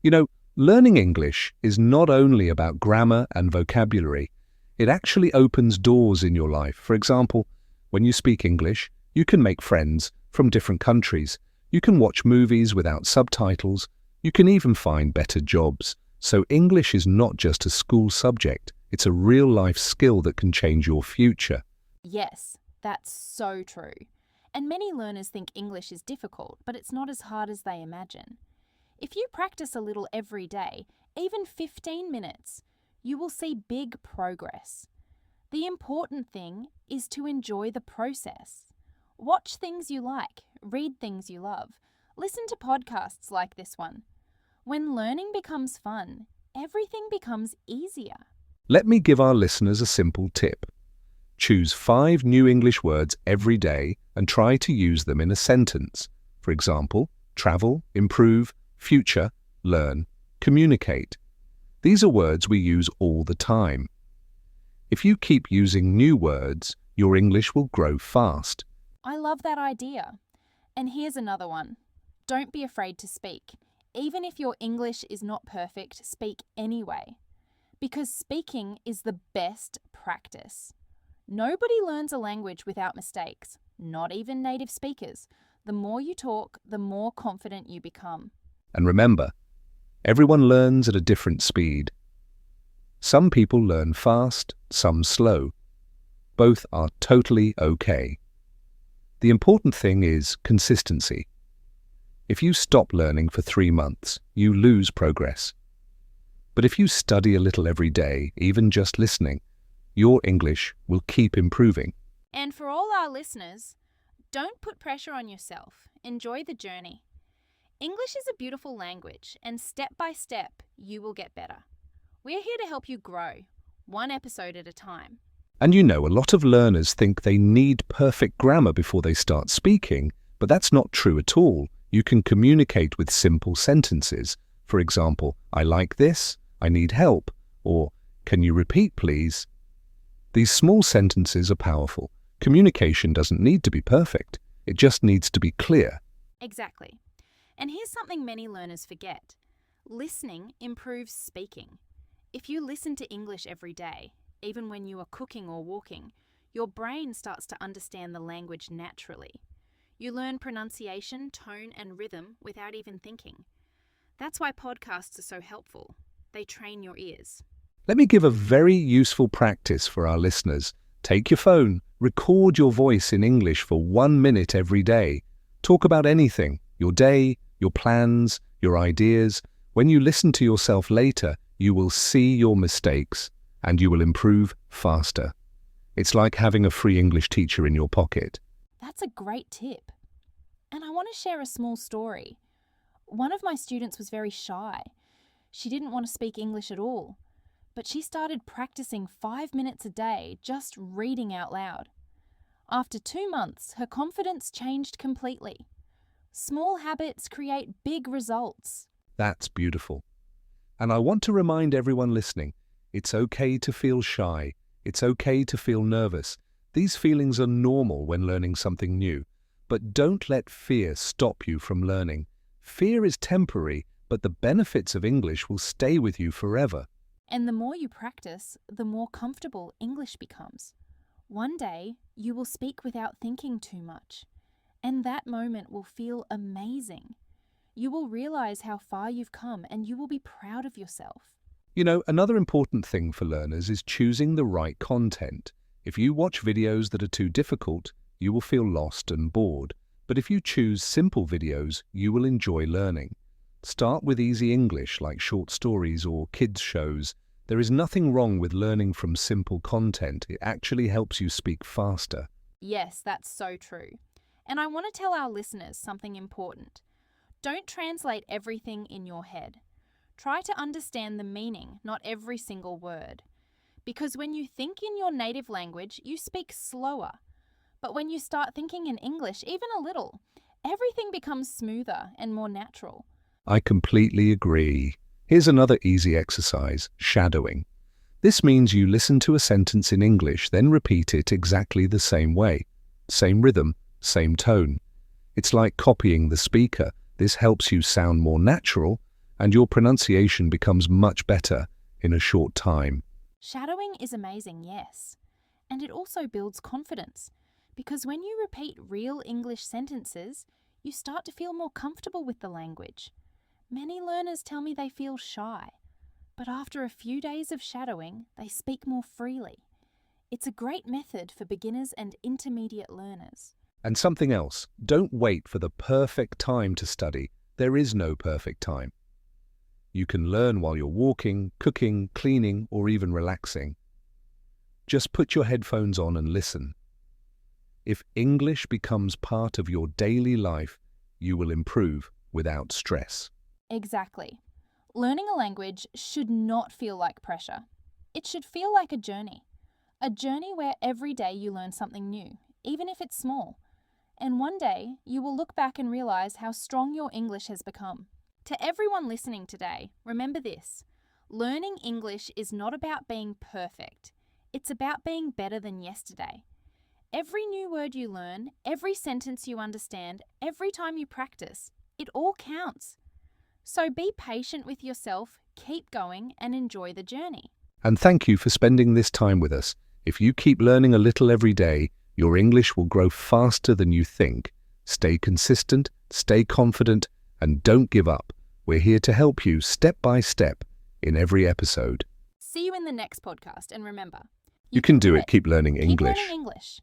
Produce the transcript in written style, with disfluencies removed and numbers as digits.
You know, learning English is not only about grammar and vocabulary. It actually opens doors in your life. For example, when you speak English, you can make friends from different countries. You can watch movies without subtitles. You can even find better jobs. So English is not just a school subject. It's a real-life skill that can change your future. Yes, that's so true. And many learners think English is difficult, but it's not as hard as they imagine. If you practice a little every day, even 15 minutes, you will see big progress. The important thing is to enjoy the process. Watch things you like, read things you love, listen to podcasts like this one. When learning becomes fun, everything becomes easier. Let me give our listeners a simple tip. Choose 5 new English words every day and try to use them in a sentence. For example, travel, improve, future, learn, communicate. These are words we use all the time. If you keep using new words, your English will grow fast. I love that idea. And here's another one. Don't be afraid to speak. Even if your English is not perfect, speak anyway. Because speaking is the best practice. Nobody learns a language without mistakes, not even native speakers. The more you talk, the more confident you become. And remember, everyone learns at a different speed. Some people learn fast, some slow. Both are totally okay. The important thing is consistency. If you stop learning for 3 months, you lose progress. But if you study a little every day, even just listening, your English will keep improving. And for all our listeners, don't put pressure on yourself. Enjoy the journey. English is a beautiful language, and step by step, you will get better. We're here to help you grow, one episode at a time. And you know, a lot of learners think they need perfect grammar before they start speaking, but that's not true at all. You can communicate with simple sentences. For example, I like this, I need help, or can you repeat please? These small sentences are powerful. Communication doesn't need to be perfect. It just needs to be clear. Exactly. And here's something many learners forget. Listening improves speaking. If you listen to English every day, even when you are cooking or walking, your brain starts to understand the language naturally. You learn pronunciation, tone, and rhythm without even thinking. That's why podcasts are so helpful. They train your ears. Let me give a very useful practice for our listeners. Take your phone, record your voice in English for 1 minute every day. Talk about anything, your day, your plans, your ideas. When you listen to yourself later, you will see your mistakes and you will improve faster. It's like having a free English teacher in your pocket. That's a great tip. And I want to share a small story. One of my students was very shy. She didn't want to speak English at all. But she started practicing 5 minutes a day, just reading out loud. After 2 months, her confidence changed completely. Small habits create big results. That's beautiful. And I want to remind everyone listening, it's okay to feel shy. It's okay to feel nervous. These feelings are normal when learning something new. But don't let fear stop you from learning. Fear is temporary, but the benefits of English will stay with you forever. And the more you practice, the more comfortable English becomes. One day, you will speak without thinking too much. And that moment will feel amazing. You will realize how far you've come and you will be proud of yourself. You know, another important thing for learners is choosing the right content. If you watch videos that are too difficult, you will feel lost and bored. But if you choose simple videos, you will enjoy learning. Start with easy English like short stories or kids shows. There is nothing wrong with learning from simple content. It actually helps you speak faster. Yes, that's so true. And I want to tell our listeners something important. Don't translate everything in your head. Try to understand the meaning, not every single word. Because when you think in your native language, you speak slower. But when you start thinking in English, even a little, everything becomes smoother and more natural. I completely agree. Here's another easy exercise, shadowing. This means you listen to a sentence in English, then repeat it exactly the same way. Same rhythm, same tone. It's like copying the speaker. This helps you sound more natural and your pronunciation becomes much better in a short time. Shadowing is amazing, yes. And it also builds confidence, because when you repeat real English sentences, you start to feel more comfortable with the language. Many learners tell me they feel shy, but after a few days of shadowing, they speak more freely. It's a great method for beginners and intermediate learners. And something else, don't wait for the perfect time to study. There is no perfect time. You can learn while you're walking, cooking, cleaning, or even relaxing. Just put your headphones on and listen. If English becomes part of your daily life, you will improve without stress. Exactly. Learning a language should not feel like pressure. It should feel like a journey. A journey where every day you learn something new, even if it's small. And one day, you will look back and realize how strong your English has become. To everyone listening today, remember this. Learning English is not about being perfect. It's about being better than yesterday. Every new word you learn, every sentence you understand, every time you practice, it all counts. So be patient with yourself, keep going, and enjoy the journey. And thank you for spending this time with us. If you keep learning a little every day, your English will grow faster than you think. Stay consistent, stay confident, and don't give up. We're here to help you step by step in every episode. See you in the next podcast, and remember, You can do it. Keep learning Keep English. learning English.